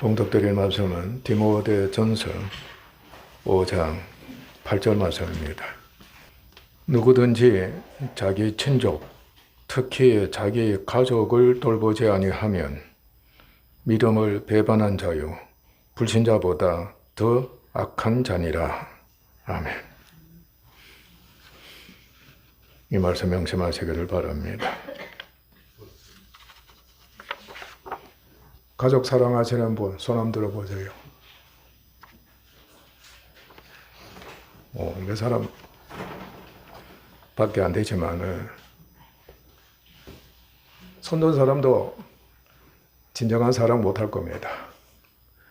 봉독드릴 말씀은 디모데전서 5장 8절 말씀입니다. 누구든지 자기 친족, 특히 자기 가족을 돌보지 아니하면 믿음을 배반한 자요 불신자보다 더 악한 자니라. 아멘. 이 말씀 명심하시기를 바랍니다. 가족 사랑하시는 분 손 한번 들어보세요. 몇 사람 밖에 안 되지만은 손든 사람도 진정한 사랑 못할 겁니다.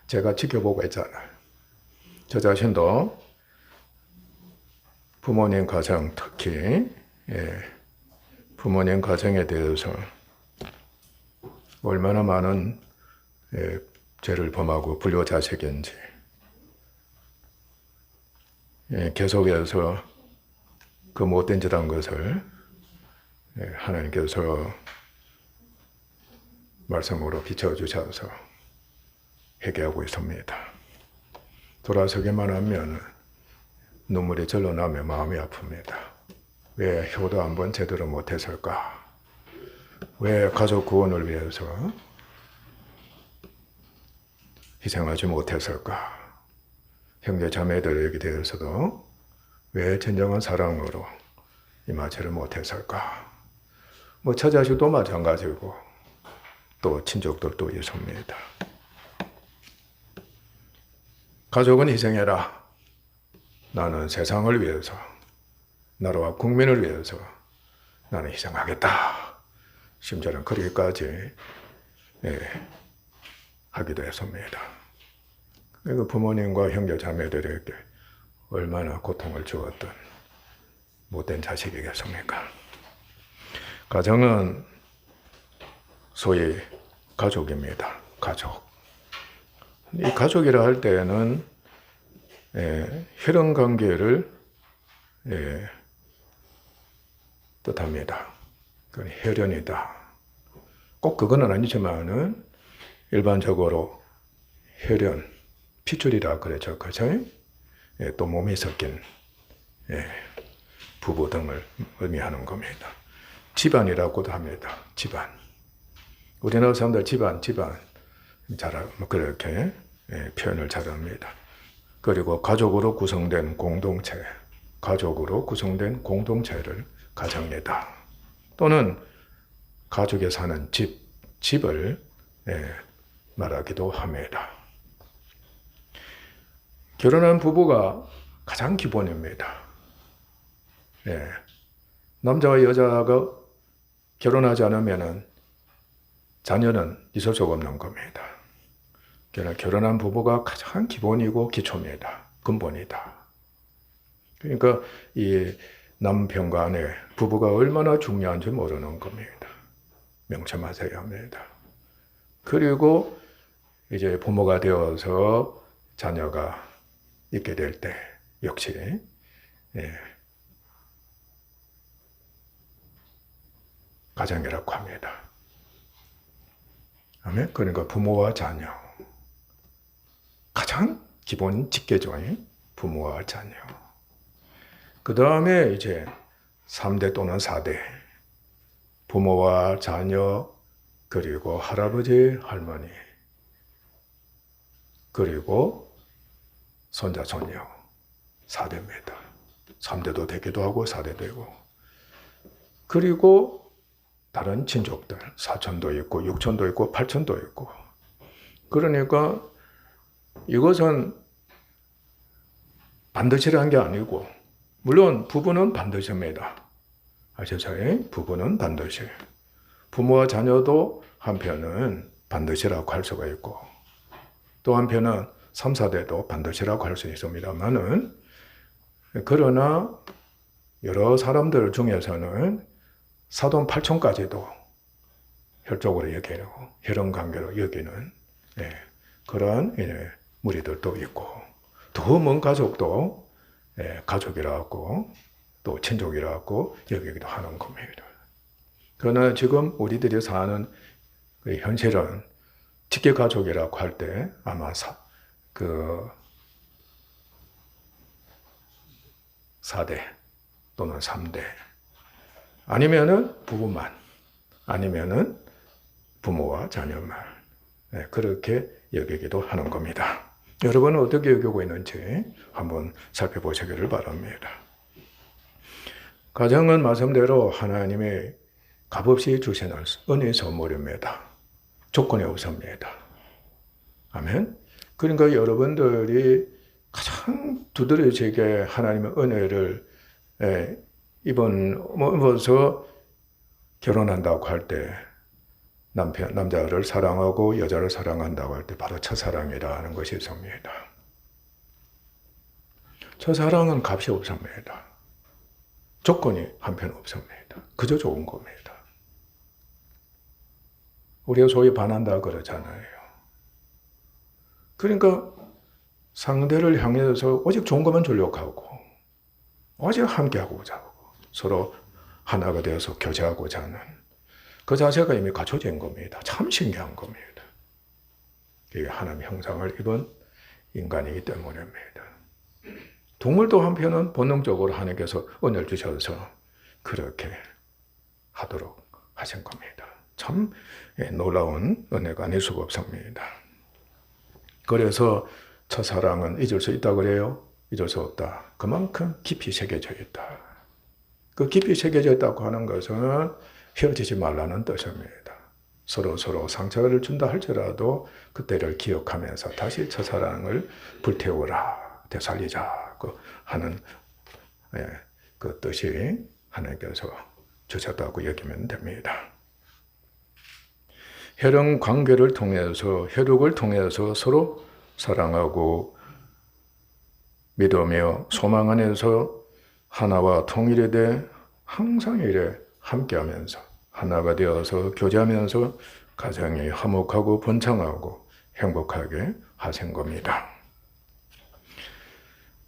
제가 지켜보고 있잖아요. 저 자신도 부모님 가정, 특히 부모님 가정에 대해서 얼마나 많은 죄를 범하고 불효자식인지 계속해서 그 못된 짓한 것을 하나님께서 말씀으로 비춰주셔서 회개하고 있습니다. 돌아서기만 하면 눈물이 절로 나며 마음이 아픕니다. 왜 효도 한번 제대로 못했을까? 왜 가족 구원을 위해서 희생하지 못했을까? 형제 자매들에게 대해서도 왜 진정한 사랑으로 임하지를 못했을까? 처자식도 마찬가지고 또 친족들도 있습니다. 가족은 희생해라. 나는 세상을 위해서, 나라와 국민을 위해서 나는 희생하겠다. 심지어는 그렇게까지 하기도 했습니다. 그리고 부모님과 형제 자매들에게 얼마나 고통을 주었던 못된 자식이겠습니까? 가정은 소위 가족입니다. 가족. 이 가족이라 할 때에는 혈연 관계를 뜻합니다. 그건 혈연이다. 꼭 그건 아니지만은 일반적으로 혈연, 피줄이라 그러죠. 그죠? 또 몸이 섞인 부부 등을 의미하는 겁니다. 집안이라고도 합니다. 집안. 우리나라 사람들 집안 잘 그렇게 표현을 잘합니다. 그리고 가족으로 구성된 공동체, 가족으로 구성된 공동체를 가정이다. 또는 가족에 사는 집을 말하기도 합니다. 결혼한 부부가 가장 기본입니다. 남자와 여자가 결혼하지 않으면 자녀는 있을 수가 없는 겁니다. 결혼한 부부가 가장 기본이고 기초입니다. 근본이다. 그러니까 이 남편과 아내, 부부가 얼마나 중요한지 모르는 겁니다. 명심하셔야 합니다. 그리고 이제 부모가 되어서 자녀가 있게 될 때 역시 가정이라고 합니다. 아멘. 그러니까 부모와 자녀 가장 기본 직계죠. 부모와 자녀. 그 다음에 이제 3대 또는 4대 부모와 자녀 그리고 할아버지 할머니 그리고 손자 손녀 4대입니다. 3대도 되기도 하고 4대 되고 그리고 다른 친족들, 사촌도 있고, 육촌도 있고, 팔촌도 있고. 그러니까 이것은 반드시라는 게 아니고, 물론 부부는 반드시입니다. 아시죠? 부부는 반드시. 부모와 자녀도 한편은 반드시라고 할 수가 있고, 또 한편은 3, 4대도 반드시라고 할 수 있습니다만은, 그러나 여러 사람들 중에서는 사돈 8촌까지도 혈족으로 여기고 혈연 관계로 여기는 그런 무리들도 있고 더 먼 가족도 가족이라고 또 친족이라고 여기기도 하는 겁니다. 그러나 지금 우리들이 사는 그 현실은 직계 가족이라고 할 때 아마 4대 또는 3대 아니면은 부부만 아니면은 부모와 자녀만 그렇게 여기기도 하는 겁니다. 여러분은 어떻게 여기고 있는지 한번 살펴보시기를 바랍니다. 가정은 말씀대로 하나님의 값없이 주시는 은혜의 선물입니다. 조건이 없습니다. 아멘. 그러니까 여러분들이 가장 두드러지게 하나님의 은혜를 입어서 결혼한다고 할 때 남자를 사랑하고 여자를 사랑한다고 할 때 바로 첫사랑이라는 것이 있습니다. 첫사랑은 값이 없습니다. 조건이 한편 없습니다. 그저 좋은 겁니다. 우리가 소위 반한다 그러잖아요. 그러니까 상대를 향해서 오직 좋은 것만 주려고 하고 오직 함께하고자 하고 서로 하나가 되어서 교제하고자 하는 그 자세가 이미 갖춰진 겁니다. 참 신기한 겁니다. 이게 하나님의 형상을 입은 인간이기 때문입니다. 동물도 한편은 본능적으로 하나님께서 은혜를 주셔서 그렇게 하도록 하신 겁니다. 참 놀라운 은혜가 아닐 수가 없습니다. 그래서 첫사랑은 잊을 수 있다 그래요? 잊을 수 없다. 그만큼 깊이 새겨져 있다. 그 깊이 새겨져 있다고 하는 것은 헤어지지 말라는 뜻입니다. 서로 상처를 준다 할지라도 그때를 기억하면서 다시 첫사랑을 불태우라, 되살리자고 하는 그 뜻이 하나님께서 주셨다고 여기면 됩니다. 혈연 관계를 통해서, 혈육을 통해서 서로 사랑하고 믿으며 소망 안에서 하나와 통일이 돼 항상 이래 함께하면서 하나가 되어서 교제하면서 가정이 화목하고 번창하고 행복하게 하신 겁니다.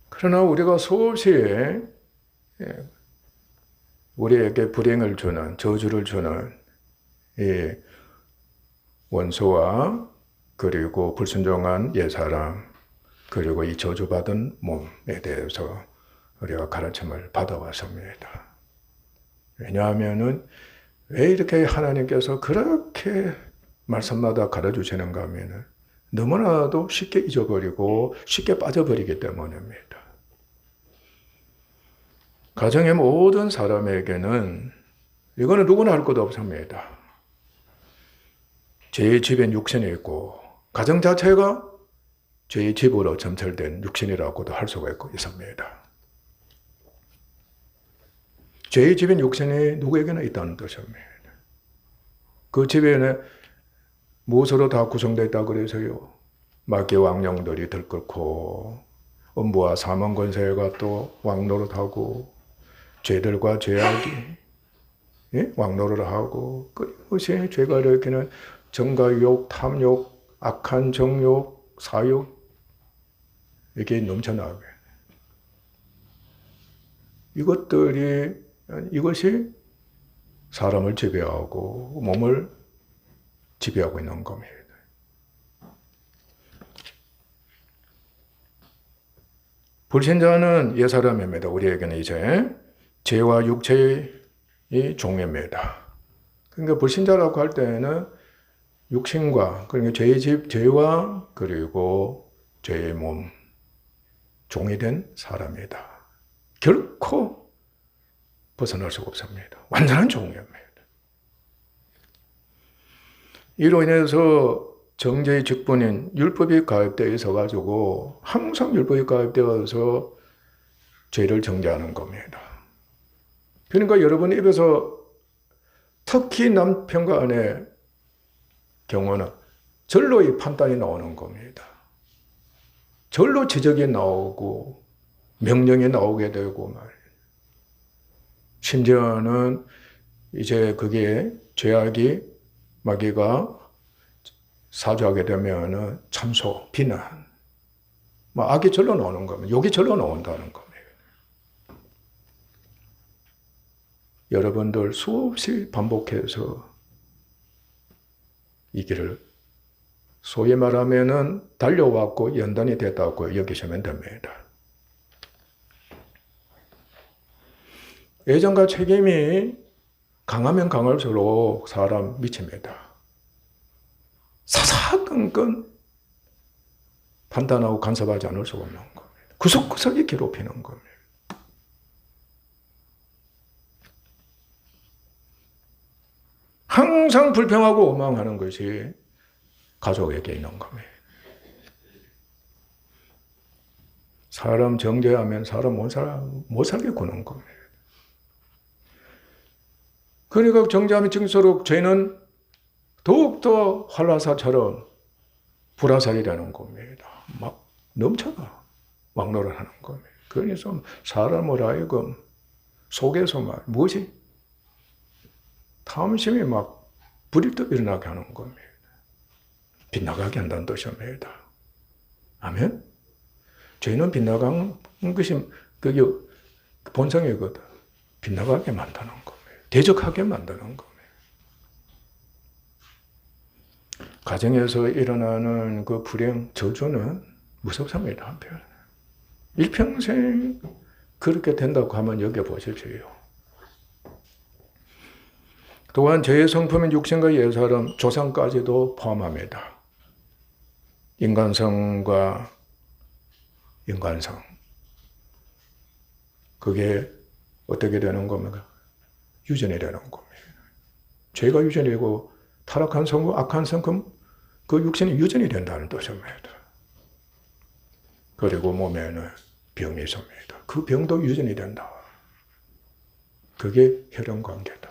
그러나 우리가 수없이 우리에게 불행을 주는, 저주를 주는 이 원수와 그리고 불순종한 옛사람 그리고 이 저주받은 몸에 대해서 우리가 가르침을 받아왔습니다. 왜냐하면은 왜 이렇게 하나님께서 그렇게 말씀마다 가르쳐주시는가 하면은 너무나도 쉽게 잊어버리고 쉽게 빠져버리기 때문입니다. 가정의 모든 사람에게는 이거는 누구나 할 것도 없습니다. 죄의 집엔 육신이 있고 가정 자체가 죄의 집으로 점철된 육신이라고도 할 수가 있습니다. 죄의 집인 육신이 누구에게나 있다는 뜻입니다. 그 집에는 무엇으로 다 구성되어 있다고 그래서요. 마귀 왕령들이 들끓고 음부와 사망 권세가 또 왕노릇하고 죄들과 죄악이 왕노릇을 하고 그것이 죄가 일으키는 정가욕, 탐욕, 악한 정욕, 사욕 이게 넘쳐나게 이것이 사람을 지배하고 몸을 지배하고 있는 겁니다. 불신자는 옛사람입니다. 우리에게는 이제 죄와 육체의 종입니다. 그러니까 불신자라고 할 때는 육신과 그러니까 죄의 집, 죄와 그리고 죄의 몸, 종이 된 사람이다. 결코 벗어날 수가 없습니다. 완전한 종입니다. 이로 인해서 정죄의 직분인 율법이 가입되어 있어가지고 항상 율법이 가입되어서 죄를 정죄하는 겁니다. 그러니까 여러분 입에서 특히 남편과 아내의 경우는 절로 판단이 나오는 겁니다. 절로 지적이 나오고 명령이 나오게 되고 말이에요. 심지어는 이제 그게 죄악이 마귀가 사주하게 되면 참소, 비난, 악이 절로 나오는 겁니다. 욕이 절로 나온다는 겁니다. 여러분들 수없이 반복해서 이 길을 소위 말하면은 달려왔고 연단이 됐다고 여기시면 됩니다. 애정과 책임이 강하면 강할수록 사람 미칩니다. 사사건건 판단하고 간섭하지 않을 수가 없는 겁니다. 구석구석이 괴롭히는 겁니다. 항상 불평하고 원망하는 것이 가족에게 있는 겁니다. 사람 정죄하면 사람 못 살게 구는 겁니다. 그러니까 정죄하면 증서록 죄는 더욱더 활화사처럼 불화살이 되는 겁니다. 막 넘쳐가 왕노를 하는 겁니다. 그래서 사람을 하여금 속에서 막 무엇이 탐심이 막 불일듯 일어나게 하는 겁니다. 빗나가게 한다는 뜻입니다. 아멘? 죄는 빗나가는 것이 그게 본성이거든. 빗나가게 만드는 겁니다. 대적하게 만드는 겁니다. 가정에서 일어나는 그 불행, 저주는 무섭습니다. 한편. 일평생 그렇게 된다고 하면 여겨보십시오. 또한 죄의 성품인 육신과 옛사람, 조상까지도 포함합니다. 인간성과 인간성. 그게 어떻게 되는 겁니까? 유전이 되는 겁니다. 죄가 유전이고 타락한 성품, 악한 성품, 그 육신이 유전이 된다는 뜻입니다. 그리고 몸에는 병이 있습니다. 그 병도 유전이 된다. 그게 혈연관계다.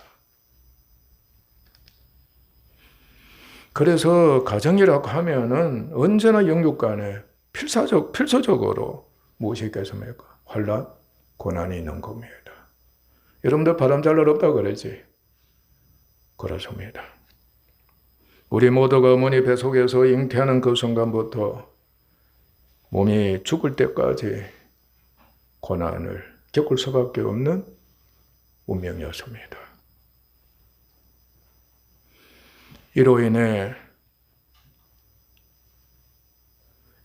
그래서 가정이라고 하면은 언제나 영육 간에 필수적으로 무엇이 있겠습니까? 환난, 고난이 있는 겁니다. 여러분들 바람 잘 날 없다고 그러지? 그렇습니다. 우리 모두가 어머니 뱃속에서 잉태하는 그 순간부터 몸이 죽을 때까지 고난을 겪을 수밖에 없는 운명이었습니다. 이로 인해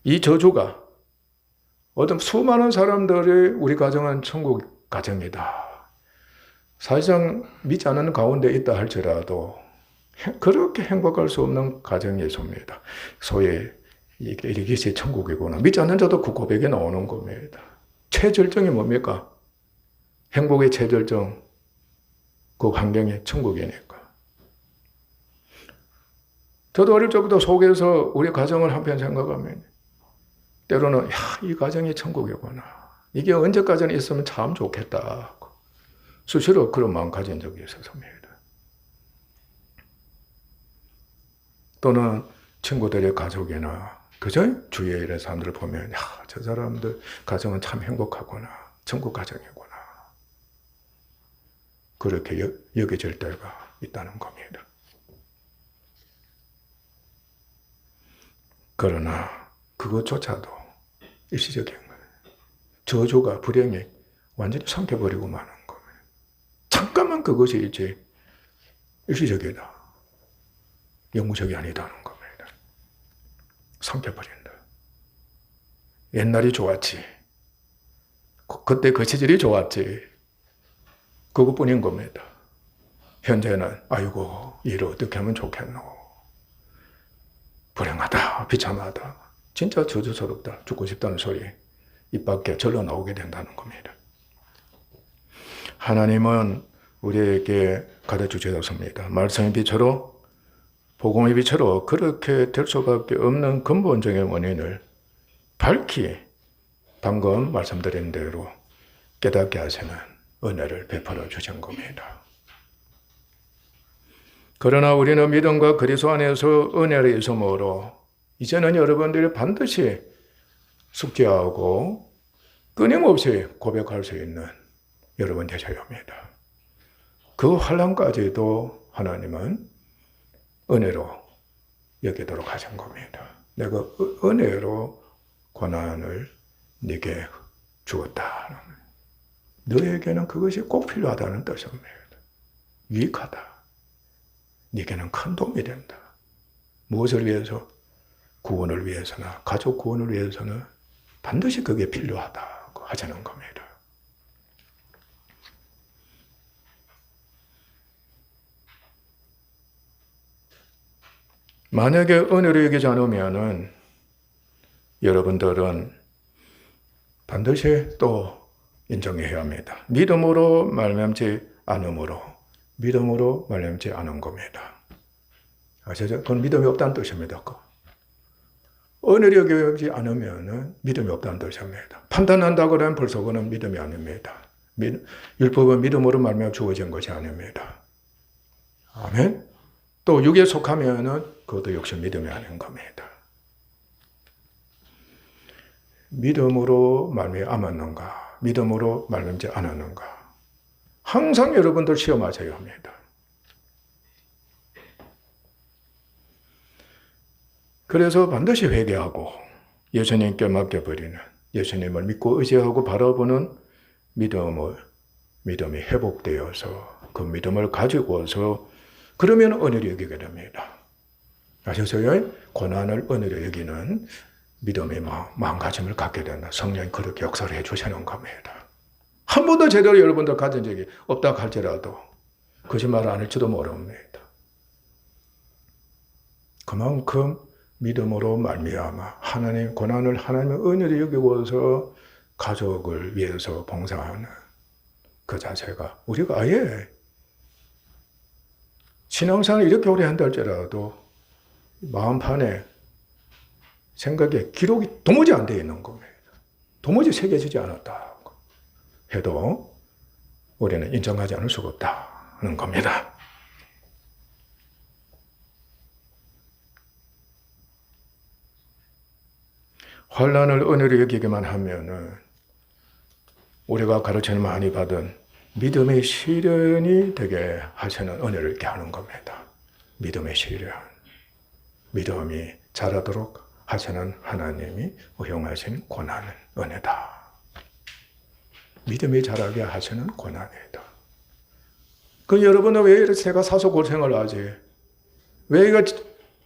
이 저주가 어떤 수많은 사람들이 우리 가정은 천국 가정이다. 사실상 믿지 않는 가운데 있다 할지라도 그렇게 행복할 수 없는 가정이 있습니다. 소위 이것이 천국이구나. 믿지 않는 자도 그 고백이 나오는 겁니다. 최절정이 뭡니까? 행복의 최절정. 그 환경이 천국이니까. 저도 어릴 적부터 속에서 우리 가정을 한편 생각하면 때로는 이 가정이 천국이구나. 이게 언제까지는 있으면 참 좋겠다. 수시로 그런 마음 가진 적이 있었습니다. 또는 친구들의 가족이나 그저 주위에 이런 사람들을 보면 저 사람들 가정은 참 행복하구나. 천국 가정이구나. 그렇게 여겨질 때가 있다는 겁니다. 그러나 그것조차도 일시적인 거예요. 저주가 불행이 완전히 삼켜버리고 마는 거예요. 잠깐만 그것이 이제 일시적이다. 영구적이 아니다는 겁니다. 삼켜버린다. 옛날이 좋았지. 그때 그 시절이 좋았지. 그것뿐인 겁니다. 현재는 아이고 일을 어떻게 하면 좋겠노. 불행하다. 비참하다. 진짜 저주스럽다. 죽고 싶다는 소리 입 밖에 절로 나오게 된다는 겁니다. 하나님은 우리에게 가르쳐주셨습니다. 말씀의 빛으로 복음의 빛으로 그렇게 될 수밖에 없는 근본적인 원인을 밝히 방금 말씀드린 대로 깨닫게 하시는 은혜를 베풀어 주신 겁니다. 그러나 우리는 믿음과 그리스도 안에서 은혜를 있음으로 이제는 여러분들이 반드시 숙지하고 끊임없이 고백할 수 있는 여러분 되셔야 합니다. 그 환난까지도 하나님은 은혜로 여기도록 하신 겁니다. 내가 은혜로 고난을 네게 주었다. 너에게는 그것이 꼭 필요하다는 뜻입니다. 유익하다. 네게는 큰 도움이 된다. 무엇을 위해서? 구원을 위해서나 가족 구원을 위해서는 반드시 그게 필요하다고 하자는 겁니다. 만약에 은혜를 여기지 않으면은 여러분들은 반드시 또 인정해야 합니다. 믿음으로 말미암지 않음으로, 믿음으로 말미암지 않은 겁니다. 아시죠? 그건 믿음이 없다는 뜻입니다. 은혜를 여기지 않으면 믿음이 없다는 뜻입니다. 판단한다고 하면 벌써 그는 믿음이 아닙니다. 율법은 믿음으로 말미암아 주어진 것이 아닙니다. 아멘? 또 육에 속하면은 그것도 역시 믿음이 아닌 겁니다. 믿음으로 말미암았는가? 믿음으로 말미암지 않았는가? 항상 여러분들 시험하셔야 합니다. 그래서 반드시 회개하고 예수님께 맡겨버리는, 예수님을 믿고 의지하고 바라보는 믿음이 회복되어서 그 믿음을 가지고서 그러면 은혜를 여기게 됩니다. 아셨어요? 고난을 은혜로 여기는 믿음의 마음가짐을 갖게 된다. 성령이 그렇게 역사를 해주시는 겁니다. 한 번도 제대로 여러분들 가진 적이 없다 할지라도 거짓말 안 할지도 모릅니다. 그만큼 믿음으로 말미암아 하나님 고난을 하나님의 은혜로 여기고서 가족을 위해서 봉사하는 그 자체가 우리가 아예 신앙생활을 이렇게 오래 한다 할지라도 마음판에 생각에 기록이 도무지 안 되어 있는 겁니다. 도무지 새겨지지 않았다 해도 우리는 인정하지 않을 수가 없다는 겁니다. 환난을 은혜로 여기기만 하면은 우리가 가르침을 많이 받은 믿음의 시련이 되게 하시는 은혜를 이렇게 하는 겁니다. 믿음의 시련. 믿음이 자라도록 하시는 하나님이 허용하신 고난은 은혜다. 믿음이 자라게 하시는 고난이다. 그 여러분은 왜 이렇게 제가 사서 고생을 하지? 왜 이거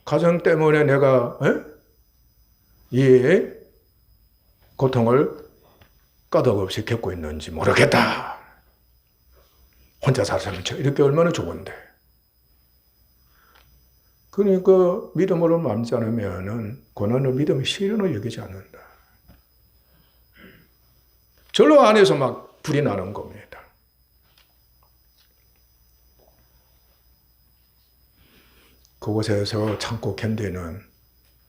가정 때문에 내가 이 고통을 까닭없이 겪고 있는지 모르겠다. 혼자 살면 이렇게 얼마나 좋은데. 그러니까 믿음으로 마음지 않으면 고난을 믿음의 시련을 여기지 않는다. 절로 안에서 막 불이 나는 겁니다. 그곳에서 참고 견디는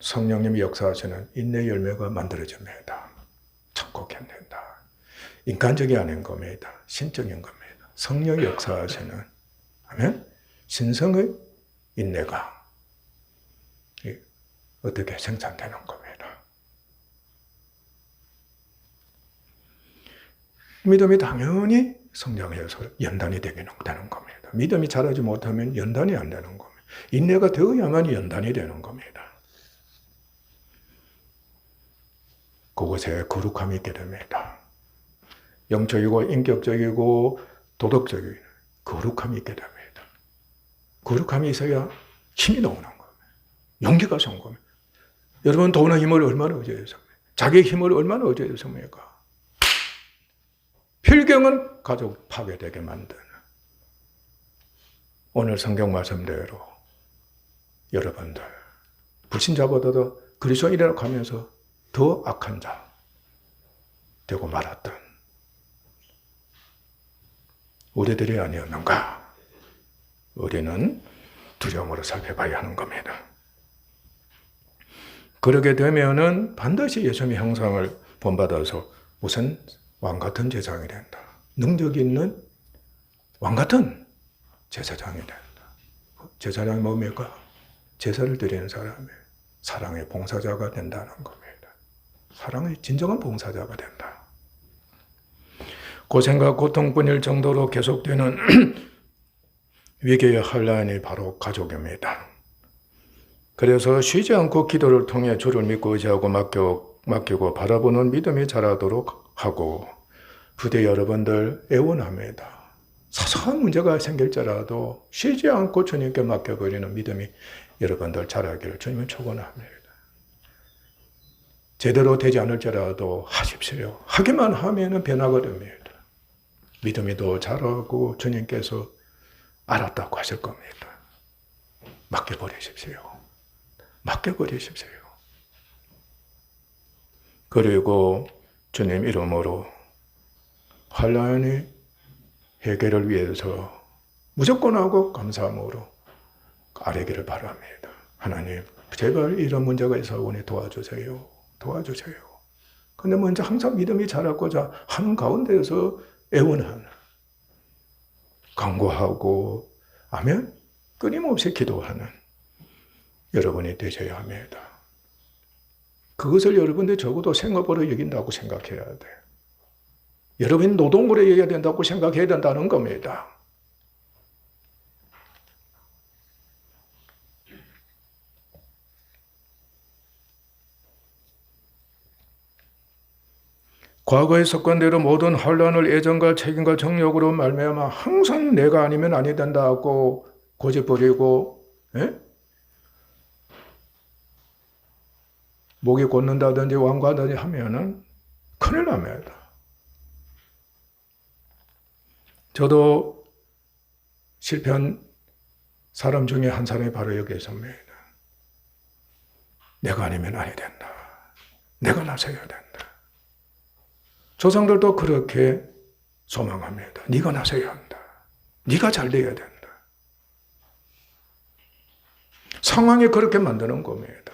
성령님이 역사하시는 인내 열매가 만들어집니다. 참고 견딘다. 인간적이 아닌 겁니다. 신적인 겁니다. 성령이 역사하시는 아멘? 신성의 인내가 어떻게 생산되는 겁니다. 믿음이 당연히 성장해서 연단이 되는 겁니다. 믿음이 자라지 못하면 연단이 안 되는 겁니다. 인내가 되어야만 연단이 되는 겁니다. 그곳에 거룩함이 있게 됩니다. 영적이고 인격적이고 도덕적인 거룩함이 있게 됩니다. 거룩함이 있어야 힘이 나오는 겁니다. 용기가 선 겁니다. 여러분 돈의 힘을 얼마나 의지해서 자기의 힘을 얼마나 의지해서입니까? 필경은 가족 파괴되게 만드는 오늘 성경 말씀대로 여러분들 불신자보다도 그리스도인이라고 하면서 더 악한 자 되고 말았던 우리들이 아니었는가? 우리는 두려움으로 살펴봐야 하는 겁니다. 그러게 되면은 반드시 예수님의 형상을 본받아서 무슨 왕같은 제사장이 된다. 능력 있는 왕같은 제사장이 된다. 제사장이 뭡니까? 제사를 드리는 사람이 사랑의 봉사자가 된다는 겁니다. 사랑의 진정한 봉사자가 된다. 고생과 고통뿐일 정도로 계속되는 위기의 환란이 바로 가족입니다. 그래서 쉬지 않고 기도를 통해 주를 믿고 의지하고 맡기고 바라보는 믿음이 자라도록 하고 부대 여러분들 애원합니다. 사소한 문제가 생길지라도 쉬지 않고 주님께 맡겨버리는 믿음이 여러분들 자라기를 주님은 축원합니다. 제대로 되지 않을지라도 하십시오. 하기만 하면은 변화가 됩니다. 믿음이 더 자라고 주님께서 알았다고 하실 겁니다. 맡겨버리십시오. 맡겨버리십시오. 그리고 주님 이름으로 환난의 해결을 위해서 무조건 하고 감사함으로 아뢰기를 바랍니다. 하나님, 제발 이런 문제가 있사오니 도와주세요. 도와주세요. 근데 먼저 항상 믿음이 자라고자 하는 가운데에서 애원하는, 간구하고, 아멘? 끊임없이 기도하는 여러분이 되셔야 합니다. 그것을 여러분들 적어도 생업으로 여긴다고 생각해야 돼. 여러분이 노동으로 여겨야 된다고 생각해야 된다는 겁니다. 과거의 습관대로 모든 환난을 애정과 책임과 정욕으로 말미암아 항상 내가 아니면 아니 된다고 고집부리고 목이 곧는다든지 완고하든지 하면은 큰일 납니다. 저도 실패한 사람 중에 한 사람이 바로 여기 있습니다. 내가 아니면 아니 된다. 내가 나서야 된다. 조상들도 그렇게 소망합니다. 네가 나서야 한다. 네가 잘 돼야 된다. 상황이 그렇게 만드는 겁니다.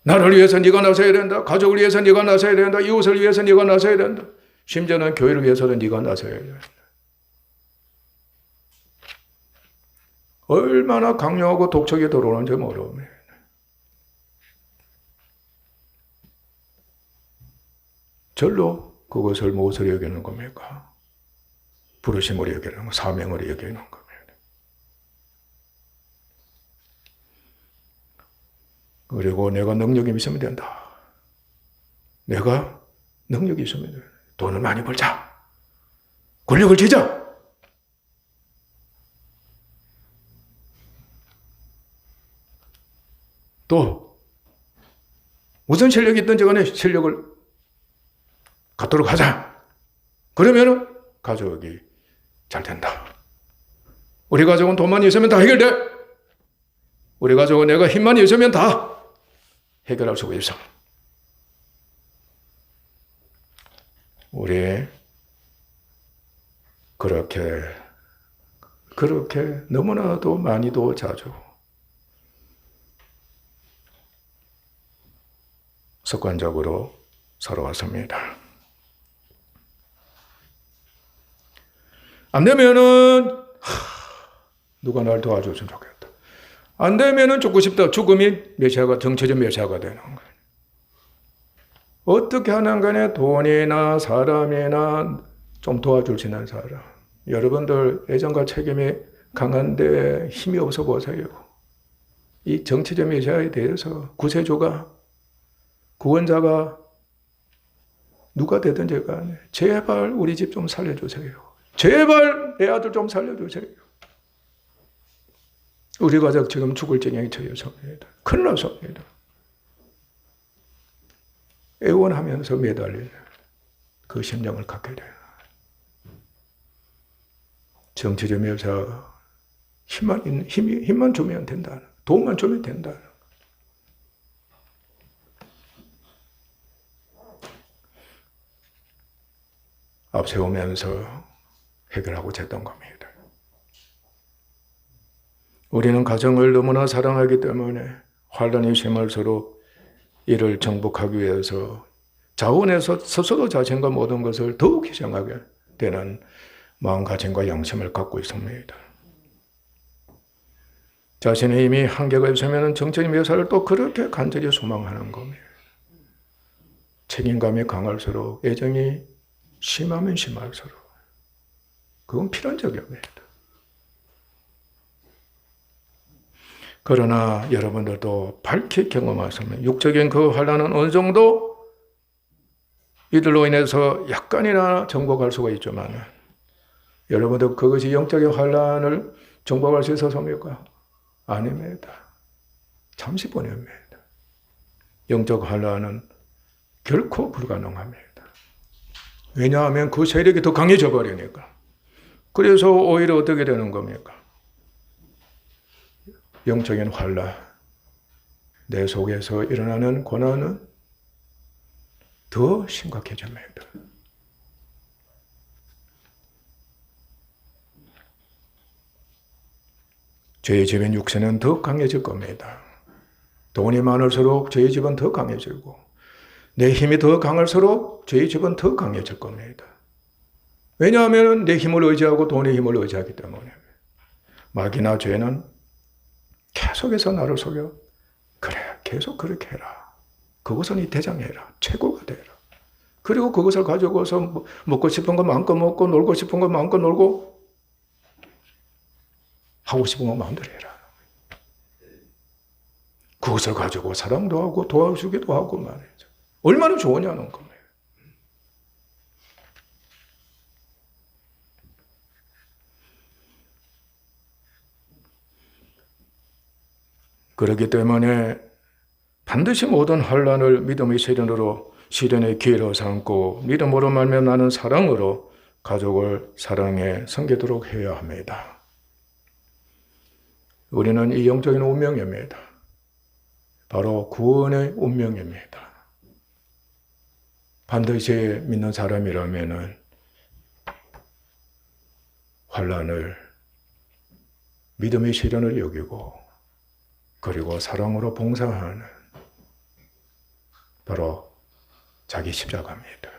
나를 위해서 네가 나서야 된다. 가족을 위해서 네가 나서야 된다. 이웃을 위해서 네가 나서야 된다. 심지어는 교회를 위해서는 네가 나서야 된다. 얼마나 강요하고 독촉이 들어오는지 모릅니다. 절로 그것을 무엇으로 여기는 겁니까? 부르심으로 여기는 거, 사명으로 여기는 겁니다. 그리고 내가 능력이 있으면 된다. 내가 능력이 있으면 된다. 돈을 많이 벌자. 권력을 쥐자. 또 무슨 실력이 있든지 간에 실력을 갖도록 하자. 그러면 가족이 잘 된다. 우리 가족은 돈만 있으면 다 해결돼. 우리 가족은 내가 힘만 있으면 다 해결할 수가 있어. 우리 그렇게 너무나도 많이도 자주 습관적으로 살아왔습니다. 안 되면은 누가 날 도와줬으면 좋겠다. 안 되면은 죽고 싶다. 죽음이 메시아가 정체적 메시아가 되는 거예요. 어떻게 하는 간에 돈이나 사람이나 좀 도와줄 수 있는 사람. 여러분들 애정과 책임이 강한데 힘이 없어 보세요. 이 정체적 메시아에 대해서 구세주가 구원자가 누가 되든지 간에 제발 우리 집 좀 살려주세요. 제발 내 아들 좀 살려주세요. 우리 가족 지금 죽을 지경에 처해서입니다. 큰일 났습니다. 애원하면서 매달리는 그 심정을 갖게 돼요. 정치점에서 힘만 주면 된다. 돈만 주면 된다. 앞세우면서 해결하고자 했던 겁니다. 우리는 가정을 너무나 사랑하기 때문에 환난이 심할수록 이를 정복하기 위해서 자원에서 스스로 자신과 모든 것을 더욱 희생하게 되는 마음가짐과 양심을 갖고 있습니다. 자신의 힘이 한계가 있으면 정적인 묘사를 또 그렇게 간절히 소망하는 겁니다. 책임감이 강할수록 애정이 심하면 심할수록 그건 필연적입니다. 그러나 여러분들도 밝히 경험하시면 육적인 그 환난은 어느 정도 이들로 인해서 약간이나 정복할 수가 있지만 여러분들 그것이 영적인 환난을 정복할 수 있었습니까? 아닙니다. 잠시뿐입니다. 영적 환난은 결코 불가능합니다. 왜냐하면 그 세력이 더 강해져 버리니까. 그래서 오히려 어떻게 되는 겁니까? 영적인 환란, 내 속에서 일어나는 고난은 더 심각해집니다. 죄의 집인 육체는 더 강해질 겁니다. 돈이 많을수록 죄의 집은 더 강해지고 내 힘이 더 강할수록 죄의 집은 더 강해질 겁니다. 왜냐하면 내 힘을 의지하고 돈의 힘을 의지하기 때문에. 마귀나 죄는 계속해서 나를 속여. 그래, 계속 그렇게 해라. 그것은 이 대장해라. 최고가 되라. 그리고 그것을 가지고서 먹고 싶은 거 마음껏 먹고 놀고 싶은 거 마음껏 놀고 하고 싶은 거 마음대로 해라. 그것을 가지고 사랑도 하고 도와주기도 하고 말이죠. 얼마나 좋으냐는 겁니다. 그렇기 때문에 반드시 모든 환난을 믿음의 시련의 기회로 삼고 믿음으로 말미암아 나는 사랑으로 가족을 사랑해 섬기도록 해야 합니다. 우리는 이 영적인 운명입니다. 바로 구원의 운명입니다. 반드시 믿는 사람이라면 환난을 믿음의 시련을 여기고 그리고 사랑으로 봉사하는 바로 자기 십자가입니다.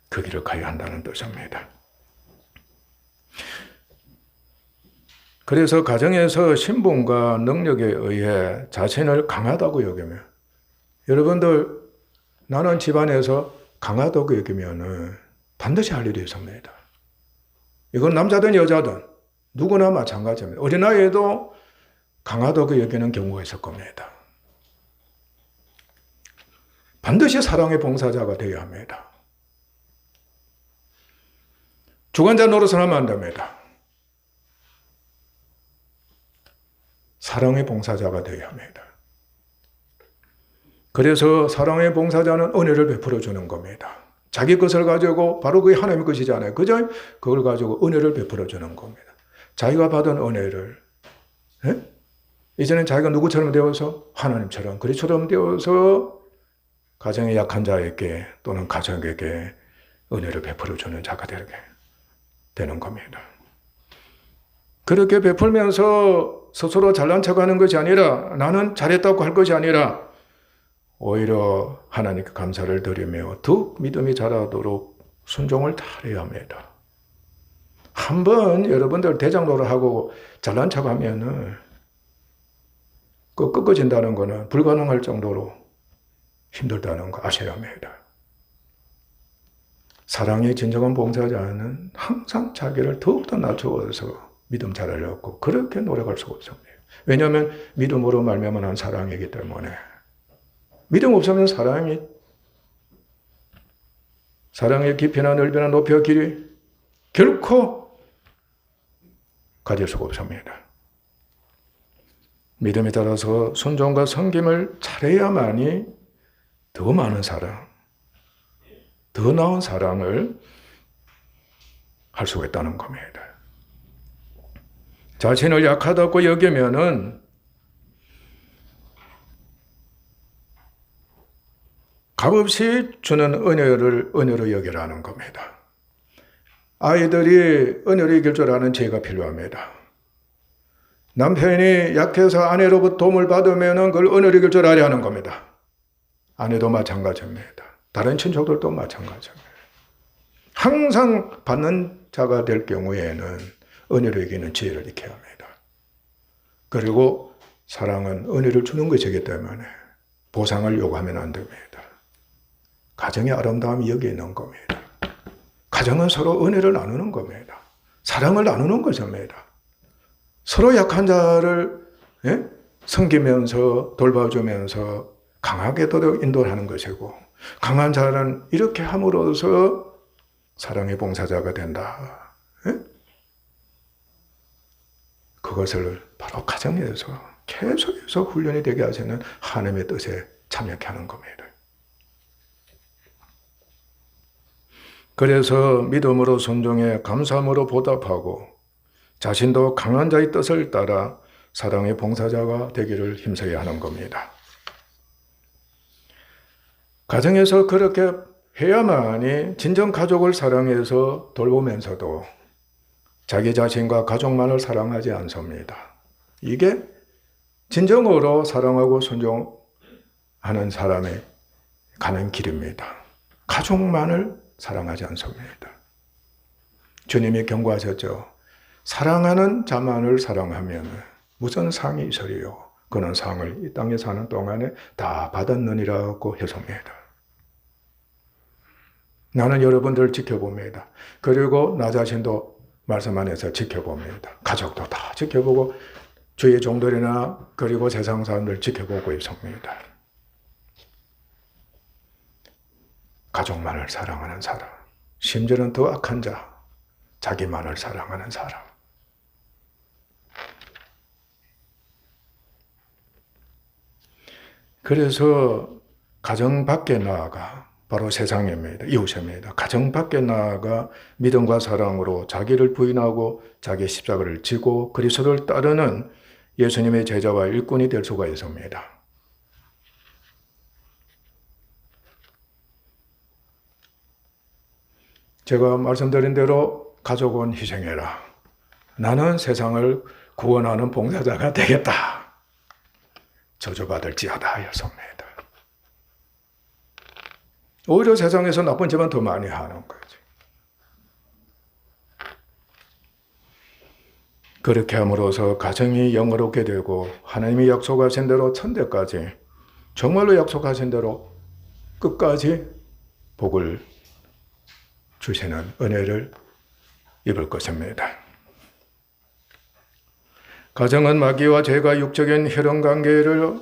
그 길을 가야 한다는 뜻입니다. 그래서 가정에서 신분과 능력에 의해 자신을 강하다고 여기며 여러분들 나는 집안에서 강하다고 여기면 반드시 할 일이 있습니다. 이건 남자든 여자든 누구나 마찬가지입니다. 어린아이에도 강하다고 여기는 경우가 있을 겁니다. 반드시 사랑의 봉사자가 되어야 합니다. 주관자 노릇을 하면 안 됩니다. 사랑의 봉사자가 되어야 합니다. 그래서 사랑의 봉사자는 은혜를 베풀어 주는 겁니다. 자기 것을 가지고 바로 그게 하나님의 것이잖아요. 그죠? 그걸 가지고 은혜를 베풀어 주는 겁니다. 자기가 받은 은혜를 이제는 자기가 누구처럼 되어서 하나님처럼 그리처럼 되어서 가정의 약한 자에게 또는 가정에게 은혜를 베풀어 주는 자가 되게 되는 겁니다. 그렇게 베풀면서 스스로 잘난 척하는 것이 아니라 나는 잘했다고 할 것이 아니라 오히려 하나님께 감사를 드리며 더욱 믿음이 자라도록 순종을 다해야 합니다. 한번 여러분들 대장노를 하고 잘난 척하면은 그 꺾어진다는 것은 불가능할 정도로 힘들다는 거 아셔야 합니다. 사랑의 진정한 봉사자는 항상 자기를 더욱더 낮추어서 믿음 자라려고 그렇게 노력할 수가 없습니다. 왜냐하면 믿음으로 말미암아 사랑이기 때문에 믿음 없으면 사랑의 깊이나 넓이나 높이와 길이 결코 가질 수가 없습니다. 믿음에 따라서 순종과 섬김을 잘해야만이 더 많은 사랑, 더 나은 사랑을 할 수가 있다는 겁니다. 자신을 약하다고 여기면은 값없이 주는 은혜로 여기라는 겁니다. 아이들이 은혜로 이길 줄 아는 지혜가 필요합니다. 남편이 약해서 아내로부터 도움을 받으면 그걸 은혜로 이길 줄 알아야 하는 겁니다. 아내도 마찬가지입니다. 다른 친척들도 마찬가지입니다. 항상 받는 자가 될 경우에는 은혜로 이기는 지혜를 익혀야 합니다. 그리고 사랑은 은혜를 주는 것이기 때문에 보상을 요구하면 안 됩니다. 가정의 아름다움이 여기에 있는 겁니다. 가정은 서로 은혜를 나누는 겁니다. 사랑을 나누는 것입니다. 서로 약한 자를 섬기면서 돌봐주면서 강하게도 인도하는 것이고 강한 자는 이렇게 함으로써 사랑의 봉사자가 된다. 그것을 바로 가정에서 계속해서 훈련이 되게 하시는 하나님의 뜻에 참여케 하는 겁니다. 그래서 믿음으로 순종해 감사함으로 보답하고 자신도 강한 자의 뜻을 따라 사랑의 봉사자가 되기를 힘써야 하는 겁니다. 가정에서 그렇게 해야만이 진정 가족을 사랑해서 돌보면서도 자기 자신과 가족만을 사랑하지 않습니다. 이게 진정으로 사랑하고 순종하는 사람의 가는 길입니다. 가족만을 사랑하지 않습니다. 주님이 경고하셨죠. 사랑하는 자만을 사랑하면 무슨 상이 있으리요. 그는 상을 이 땅에 사는 동안에 다 받았느니라고 했습니다. 나는 여러분들을 지켜봅니다. 그리고 나 자신도 말씀 안에서 지켜봅니다. 가족도 다 지켜보고 주의 종들이나 그리고 세상 사람들 지켜보고 있습니다. 가족만을 사랑하는 사람, 심지어는 더 악한 자, 자기만을 사랑하는 사람. 그래서 가정 밖에 나아가 바로 세상입니다. 이웃입니다. 가정 밖에 나아가 믿음과 사랑으로 자기를 부인하고 자기 십자가를 지고 그리스도를 따르는 예수님의 제자와 일꾼이 될 수가 있습니다. 제가 말씀드린 대로 가족은 희생해라. 나는 세상을 구원하는 봉사자가 되겠다. 저주받을지어다 하였습니다. 오히려 세상에서 나쁜 짓만 더 많이 하는 거지. 그렇게 함으로써 가정이 영화롭게 되고 하나님이 약속하신 대로 천대까지 정말로 약속하신 대로 끝까지 복을 주시는 은혜를 입을 것입니다. 가정은 마귀와 죄가 육적인 혈연관계를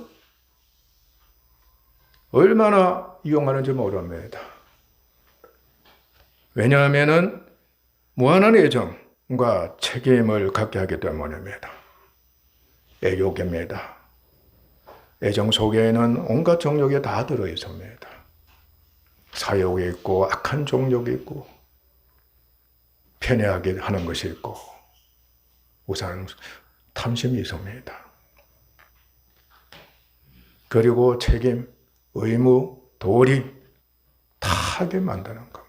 얼마나 이용하는지 모릅니다. 왜냐하면 무한한 애정과 책임을 갖게 하기 때문입니다. 애욕입니다. 애정 속에는 온갖 정욕이 다 들어있습니다. 사욕이 있고 악한 정욕이 있고 편애하게 하는 것이 있고 우선 탐심이 있습니다. 그리고 책임, 의무, 도리 다 하게 만드는 겁니다.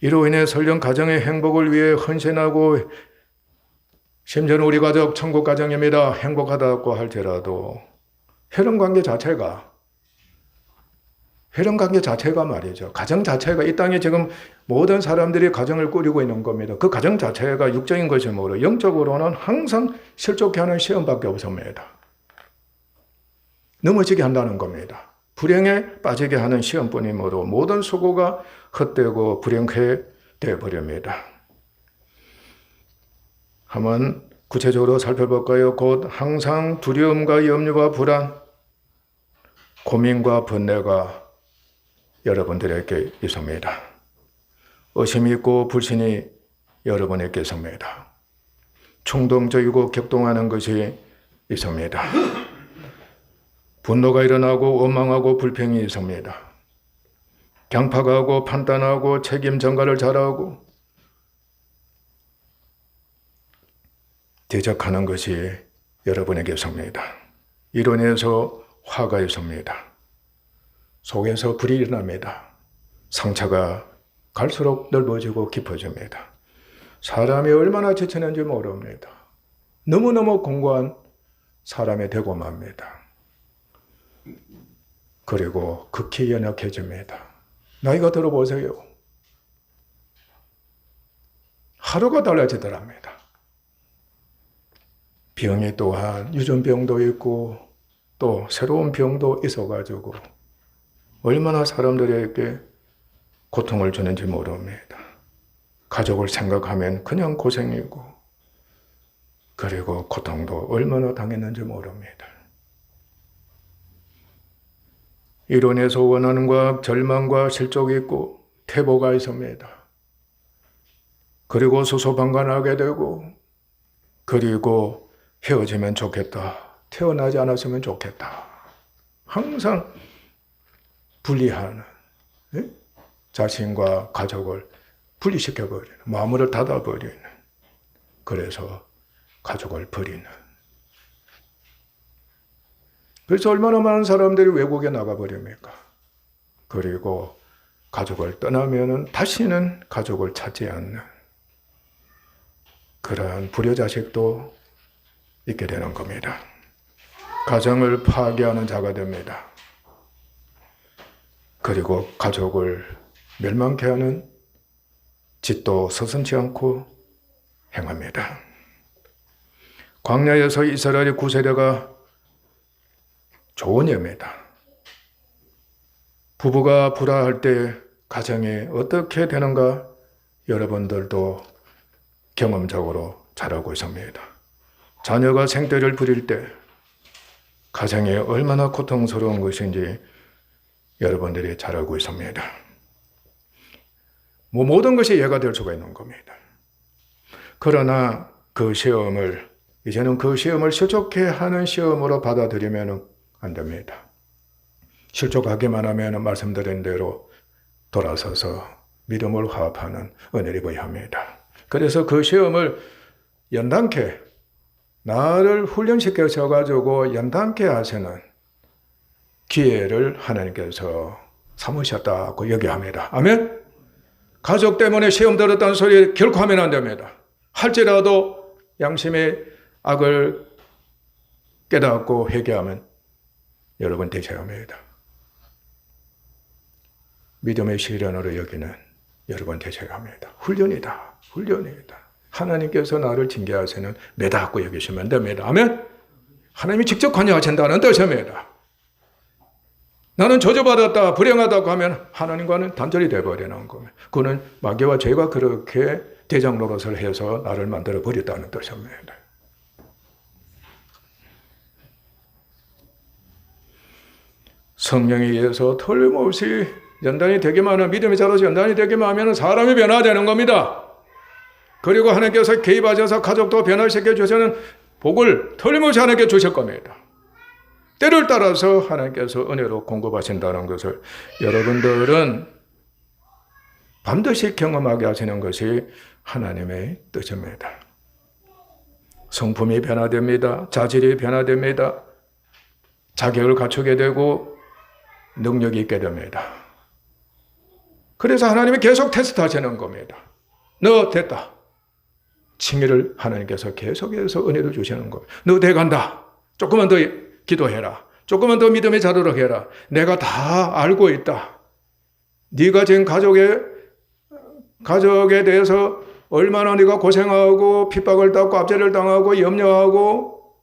이로 인해 설령 가정의 행복을 위해 헌신하고 심지어는 우리 가족 천국 가정입니다. 행복하다고 할지라도 혈연관계 자체가 말이죠. 가정 자체가 이 땅에 지금 모든 사람들이 가정을 꾸리고 있는 겁니다. 그 가정 자체가 육적인 것이 뭐로 영적으로는 항상 실족해 하는 시험밖에 없습니다. 넘어지게 한다는 겁니다. 불행에 빠지게 하는 시험뿐이므로 모든 수고가 헛되고 불행해 되어버립니다. 한번 구체적으로 살펴볼까요? 곧 항상 두려움과 염려와 불안, 고민과 번뇌가 여러분들에게 있습니다. 의심이 있고 불신이 여러분에게 있습니다. 충동적이고 격동하는 것이 있습니다. 분노가 일어나고 원망하고 불평이 있습니다. 강팍하고 판단하고 책임 전가를 잘하고 대적하는 것이 여러분에게 있습니다. 이로 인해서 화가 있습니다. 속에서 불이 일어납니다. 상처가 갈수록 넓어지고 깊어집니다. 사람이 얼마나 지치는지 모릅니다. 너무너무 공고한 사람이 되고 맙니다. 그리고 극히 연약해집니다. 나이가 들어보세요. 하루가 달라지더랍니다. 병이 또한 유전병도 있고 또 새로운 병도 있어가지고 얼마나 사람들에게 고통을 주는지 모릅니다. 가족을 생각하면 그냥 고생이고 그리고 고통도 얼마나 당했는지 모릅니다. 이로 인해서 원한과 절망과 실족이 있고 태보가 있습니다. 그리고 수소방관하게 되고 그리고 헤어지면 좋겠다. 태어나지 않았으면 좋겠다. 항상 분리하는 예? 자신과 가족을 분리시켜버리는, 마음을 닫아버리는, 그래서 가족을 버리는. 그래서 얼마나 많은 사람들이 외국에 나가버립니까? 그리고 가족을 떠나면은 다시는 가족을 찾지 않는 그러한 불효자식도 있게 되는 겁니다. 가정을 파괴하는 자가 됩니다. 그리고 가족을 멸망케 하는 짓도 서슴지 않고 행합니다. 광야에서 이스라엘의 구세대가 좋은 예입니다. 부부가 불화할 때 가정이 어떻게 되는가 여러분들도 경험적으로 잘 알고 있습니다. 자녀가 생떼를 부릴 때 가정이 얼마나 고통스러운 것인지 여러분들이 잘 알고 있습니다. 모든 것이 예가 될 수가 있는 겁니다. 그러나 그 시험을 이제는 그 시험을 실족해 하는 시험으로 받아들이면 안 됩니다. 실족하기만 하면 말씀드린 대로 돌아서서 믿음을 화합하는 은혜를 입어야 합니다. 그래서 그 시험을 연단케 나를 훈련시켜셔가지고 연단케 하시는 기회를 하나님께서 삼으셨다고 얘기합니다. 아멘? 가족 때문에 시험 들었다는 소리 결코 하면 안 됩니다. 할지라도 양심의 악을 깨닫고 회개하면 여러분 되셔야 합니다. 믿음의 시련으로 여기는 여러분 되셔야 합니다. 훈련이다. 훈련이다. 하나님께서 나를 징계하시는 매닫고 여기시면 됩니다. 아멘? 하나님이 직접 관여하신다는 뜻입니다. 나는 저주받았다, 불행하다고 하면 하나님과는 단절이 되어버리는 겁니다. 그는 마귀와 죄가 그렇게 대장 노릇을 해서 나를 만들어 버렸다는 뜻입니다. 성령에 의해서 틀림없이 연단이 되기만 하면, 믿음이 자라서 연단이 되기만 하면 사람이 변화되는 겁니다. 그리고 하나님께서 개입하셔서 가족도 변화시켜 주시는 복을 틀림없이 하나님께 주실 겁니다. 때를 따라서 하나님께서 은혜로 공급하신다는 것을 여러분들은 반드시 경험하게 하시는 것이 하나님의 뜻입니다. 성품이 변화됩니다. 자질이 변화됩니다. 자격을 갖추게 되고 능력이 있게 됩니다. 그래서 하나님이 계속 테스트하시는 겁니다. 너 됐다. 칭의를 하나님께서 계속해서 은혜를 주시는 거예요. 너 돼간다. 조금만 더 기도해라. 조금만 더 믿음의 자료로 해라. 내가 다 알고 있다. 네가 지금 가족에 대해서 얼마나 네가 고생하고 핍박을 받고 압제를 당하고 염려하고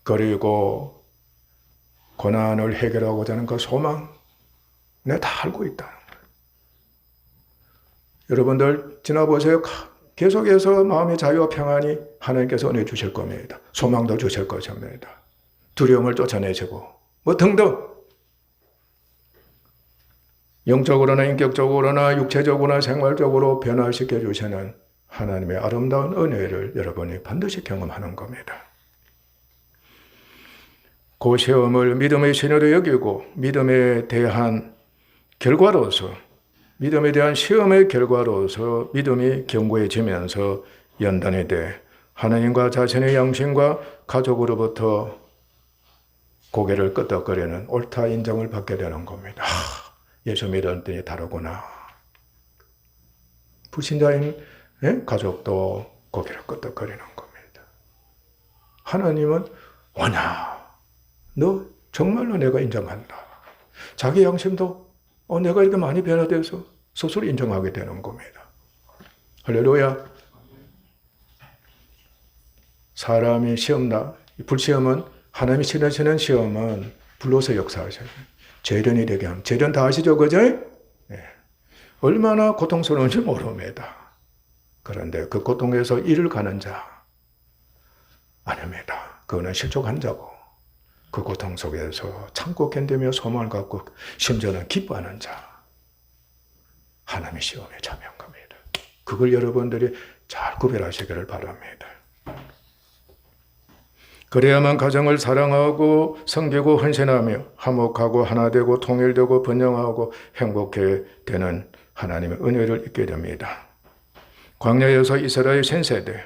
그리고 고난을 해결하고자 하는 그 소망 내가 다 알고 있다. 여러분들 지나보세요. 계속해서 마음의 자유와 평안이 하나님께서 은혜 주실 겁니다. 소망도 주실 것입니다. 두려움을 쫓아내시고 뭐 등등 영적으로나 인격적으로나 육체적으로나 생활적으로 변화시켜 주시는 하나님의 아름다운 은혜를 여러분이 반드시 경험하는 겁니다. 그 시험을 믿음의 신호로 여기고 믿음에 대한 결과로서 믿음에 대한 시험의 결과로서 믿음이 견고해지면서 연단이 돼 하나님과 자신의 양심과 가족으로부터 고개를 끄덕거리는 옳다 인정을 받게 되는 겁니다. 예수 믿었더니 다르구나. 불신자인 가족도 고개를 끄덕거리는 겁니다. 하나님은 뭐냐? 너 정말로 내가 인정한다. 자기 양심도 내가 이렇게 많이 변화돼서 스스로 인정하게 되는 겁니다. 할렐루야. 사람이 불시험은 하나님이 싫어하시는 시험은 불로서 역사하셔요. 재련이 되게 하면 재련 다 아시죠? 그죠? 네. 얼마나 고통스러운지 모릅니다. 그런데 그 고통에서 이를 가는 자 아닙니다. 그거는 실족한 자고 그 고통 속에서 참고 견디며 소망을 갖고 심지어는 기뻐하는 자 하나님의 시험에 참여한 겁니다. 그걸 여러분들이 잘 구별하시기를 바랍니다. 그래야만 가정을 사랑하고 섬기고 헌신하며 화목하고 하나 되고 통일되고 번영하고 행복해 되는 하나님의 은혜를 잊게 됩니다. 광야에서 이스라엘 신세대,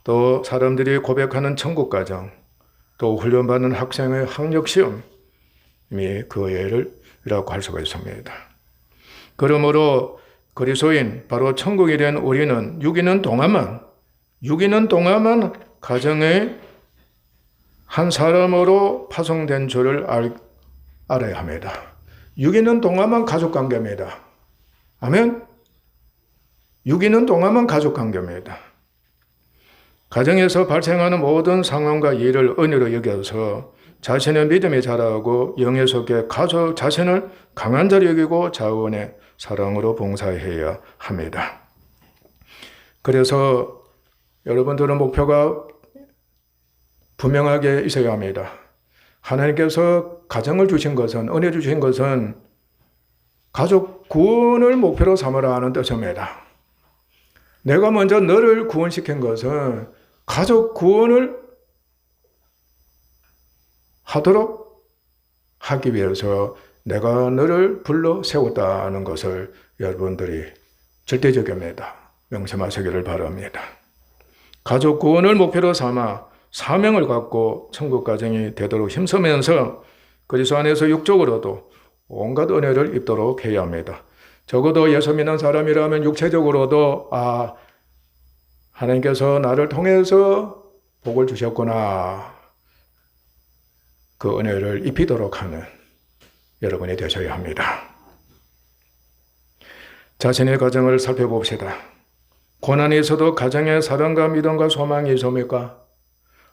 또 사람들이 고백하는 천국가정, 또 훈련받는 학생의 학력시험이 그 예를이라고 할 수가 있습니다. 그러므로 그리스도인, 바로 천국이 된 우리는 유기는 동안만 가정의 한 사람으로 파송된 줄을 알아야 합니다. 유기는 동안만 가족관계입니다. 아멘? 유기는 동안만 가족관계입니다. 가정에서 발생하는 모든 상황과 일을 은혜로 여겨서 자신의 믿음에 자라고 영에 속해 가족 자신을 강한 자로 여기고 자원의 사랑으로 봉사해야 합니다. 그래서 여러분들은 목표가 분명하게 있어야 합니다. 하나님께서 가정을 주신 것은, 은혜 주신 것은 가족 구원을 목표로 삼으라 하는 뜻입니다. 내가 먼저 너를 구원시킨 것은 가족 구원을 하도록 하기 위해서 내가 너를 불러 세웠다는 것을 여러분들이 절대적입니다. 명심하시기를 바랍니다. 가족 구원을 목표로 삼아 사명을 갖고 천국 가정이 되도록 힘쓰면서 그리스도 안에서 육적으로도 온갖 은혜를 입도록 해야 합니다. 적어도 예수 믿는 사람이라면 육체적으로도 하나님께서 나를 통해서 복을 주셨구나, 그 은혜를 입히도록 하는 여러분이 되셔야 합니다. 자신의 가정을 살펴봅시다. 고난이 있어도 가정에 사랑과 믿음과 소망이 있습니까?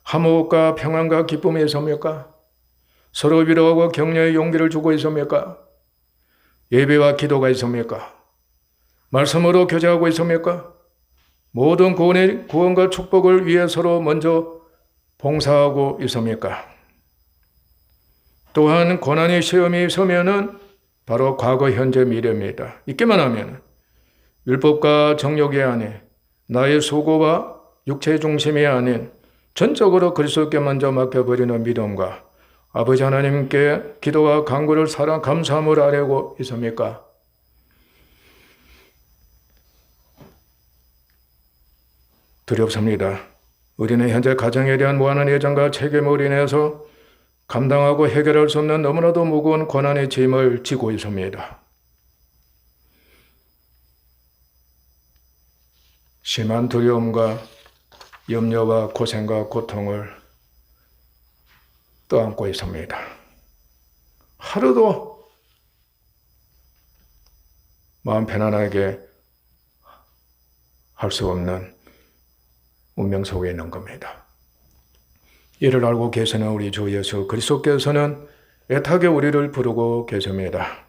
화목과 평안과 기쁨이 있습니까? 서로 위로하고 격려의 용기를 주고 있습니까? 예배와 기도가 있습니까? 말씀으로 교제하고 있습니까? 모든 구원과 축복을 위해 서로 먼저 봉사하고 있습니까? 또한 고난의 시험이 있으면은 바로 과거, 현재, 미래입니다. 있기만 하면 율법과 정욕이 아닌 나의 수고와 육체 중심이 아닌 전적으로 그리스도께 먼저 맡겨버리는 믿음과 아버지 하나님께 기도와 간구를 감사함을 아뢰고 있습니까? 두렵습니다. 우리는 현재 가정에 대한 무한한 애정과 책임으로 인해서 감당하고 해결할 수 없는 너무나도 무거운 고난의 짐을 지고 있습니다. 심한 두려움과 염려와 고생과 고통을 떠안고 있습니다. 하루도 마음 편안하게 할 수 없는 운명 속에 있는 겁니다. 이를 알고 계시는 우리 주 예수 그리스도께서는 애타게 우리를 부르고 계십니다.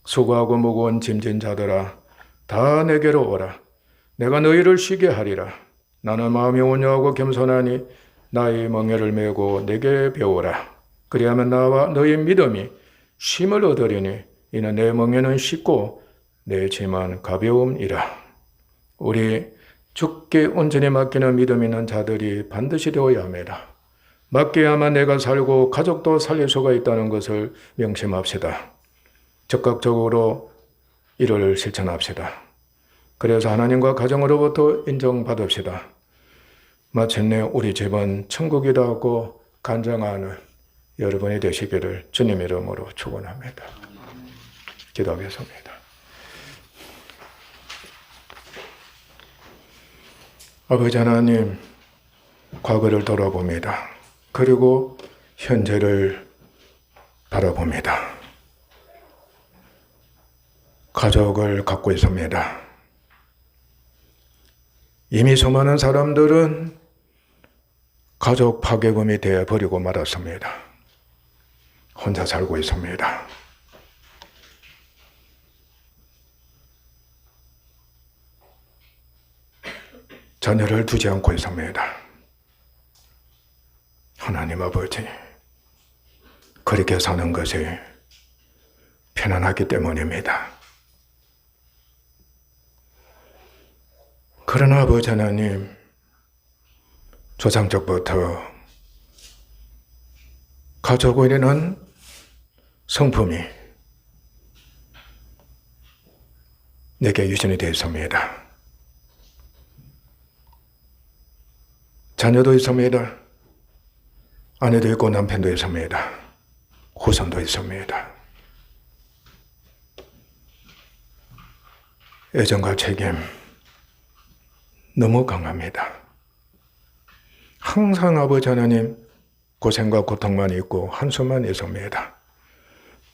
수고하고 무거운 짐진 자들아, 다 내게로 오라. 내가 너희를 쉬게 하리라. 나는 마음이 온유하고 겸손하니 나의 멍에를 메고 내게 배우라. 그리하면 나와 너희 믿음이 쉼을 얻으리니 이는 내 멍에는 쉽고 내 짐은 가벼움이라. 우리 주께 온전히 맡기는 믿음 있는 자들이 반드시 되어야 합니다. 맡겨야만 내가 살고 가족도 살릴 수가 있다는 것을 명심합시다. 적극적으로 이를 실천합시다. 그래서 하나님과 가정으로부터 인정받읍시다. 마침내 우리 집은 천국이라고 간증하는 여러분이 되시기를 주님 이름으로 축원합니다. 기도하겠습니다. 아버지 하나님, 과거를 돌아봅니다. 그리고 현재를 바라봅니다. 가족을 갖고 있습니다. 이미 수많은 사람들은 가족 파괴범이 되어버리고 말았습니다. 혼자 살고 있습니다. 자녀를 두지 않고 있습니다. 하나님 아버지, 그렇게 사는 것이 편안하기 때문입니다. 그러나 아버지 하나님, 조상적부터 가족이라는 성품이 내게 유전이 되어 있습니다. 자녀도 있습니다. 아내도 있고 남편도 있습니다. 후손도 있습니다. 애정과 책임 너무 강합니다. 항상 아버지 하나님 고생과 고통만 있고 한숨만 있습니다.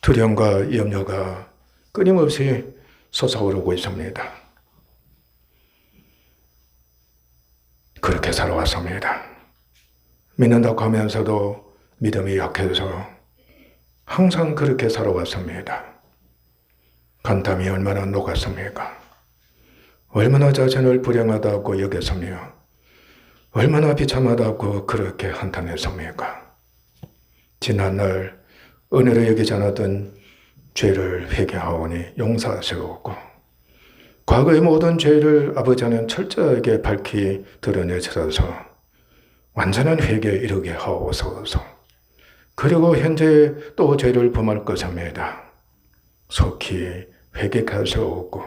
두려움과 염려가 끊임없이 솟아오르고 있습니다. 그렇게 살아왔습니다. 믿는다고 하면서도 믿음이 약해서 항상 그렇게 살아왔습니다. 간담이 얼마나 녹았습니까? 얼마나 자신을 불행하다고 여겼으며 얼마나 비참하다고 그렇게 한탄했습니까? 지난날 은혜로 여기지 않았던 죄를 회개하오니 용서하시옵고 과거의 모든 죄를 아버지는 철저하게 밝히 드러내셔서 완전한 회개에 이르게 하옵소서. 그리고 현재 또 죄를 범할 것입니다. 속히 회개하시옵고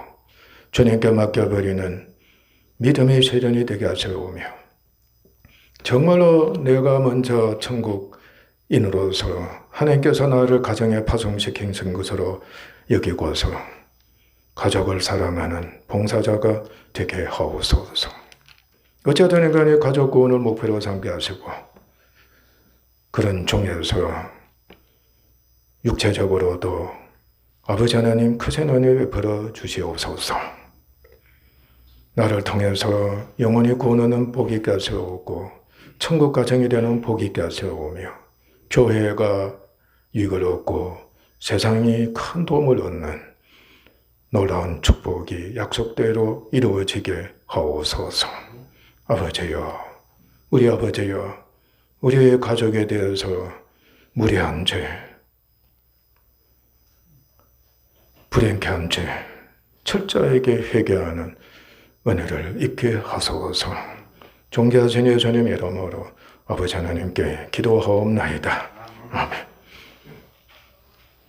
주님께 맡겨버리는 믿음의 세련이 되게 하시오며 정말로 내가 먼저 천국인으로서 하나님께서 나를 가정에 파송시킨 것으로 여기고서 가족을 사랑하는 봉사자가 되게 하옵소서. 어쨌든 간에 가족 구원을 목표로 삼게 하시고 그런 중에서 육체적으로도 아버지 하나님 크신 은혜 베풀어 주시옵소서. 나를 통해서 영원히 구원하는 복이 있게 하시옵고 천국 가정이 되는 복이 있게 하시오며 교회가 이익을 얻고 세상이 큰 도움을 얻는 놀라운 축복이 약속대로 이루어지게 하옵소서. 아버지여, 우리 아버지여, 우리의 가족에 대해서 무례한 죄, 불행한 죄, 철저하게 회개하는 은혜를 입게 하소서. 존귀하신 예수님 이름으로 아버지 하나님께 기도하옵나이다. 아멘.